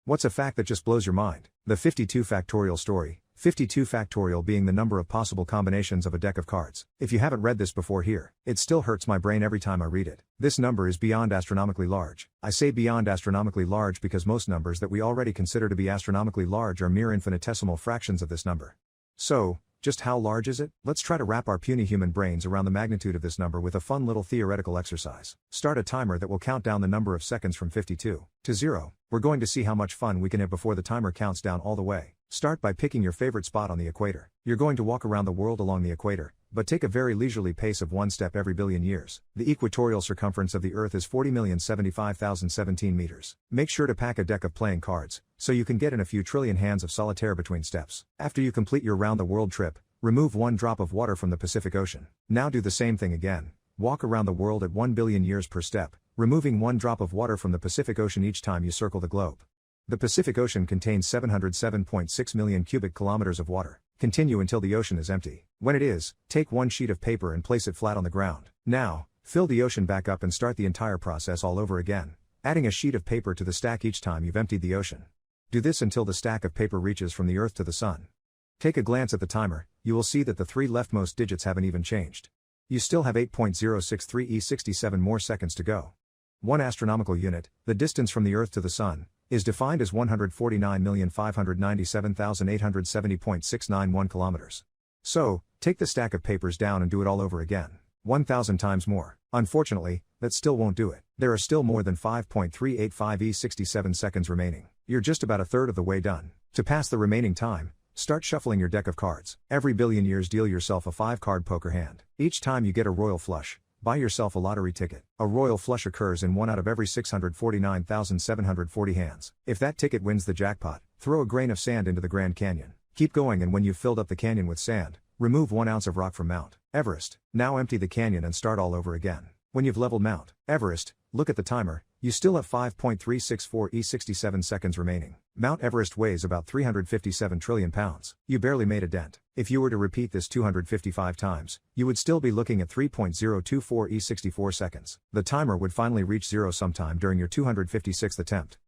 What's a fact that just blows your mind? The 52 factorial story. 52 factorial being the number of possible combinations of a deck of cards. If you haven't read this before here, it still hurts my brain every time I read it. This number is beyond astronomically large. I say beyond astronomically large because most numbers that we already consider to be astronomically large are mere infinitesimal fractions of this number. So, just how large is it? Let's try to wrap our puny human brains around the magnitude of this number with a fun little theoretical exercise. Start a timer that will count down the number of seconds from 52 to 0. We're going to see how much fun we can have before the timer counts down all the way. Start by picking your favorite spot on the equator. You're going to walk around the world along the equator, but take a very leisurely pace of one step every billion years. The equatorial circumference of the Earth is 40,075,017 meters. Make sure to pack a deck of playing cards, so you can get in a few trillion hands of solitaire between steps. After you complete your round-the-world trip, remove one drop of water from the Pacific Ocean. Now do the same thing again. Walk around the world at 1 billion years per step, removing one drop of water from the Pacific Ocean each time you circle the globe. The Pacific Ocean contains 707.6 million cubic kilometers of water. Continue until the ocean is empty. When it is, take one sheet of paper and place it flat on the ground. Now, fill the ocean back up and start the entire process all over again, adding a sheet of paper to the stack each time you've emptied the ocean. Do this until the stack of paper reaches from the Earth to the Sun. Take a glance at the timer, you will see that the three leftmost digits haven't even changed. You still have 8.063 more seconds to go. One astronomical unit, the distance from the Earth to the Sun, is defined as 149,597,870.691 kilometers. So, take the stack of papers down and do it all over again. 1,000 times more. Unfortunately, that still won't do it. There are still more than 5.385 seconds remaining. You're just about a third of the way done. To pass the remaining time, start shuffling your deck of cards. Every billion years deal yourself a 5-card poker hand. Each time you get a royal flush, buy yourself a lottery ticket. A royal flush occurs in 1 out of every 649,740 hands. If that ticket wins the jackpot, throw a grain of sand into the Grand Canyon. Keep going, and when you've filled up the canyon with sand, remove 1 ounce of rock from Mount Everest. Now empty the canyon and start all over again. When you've leveled Mount Everest, look at the timer, you still have 5.364 seconds remaining. Mount Everest weighs about 357 trillion pounds. You barely made a dent. If you were to repeat this 255 times, you would still be looking at 3.024 seconds. The timer would finally reach 0 sometime during your 256th attempt.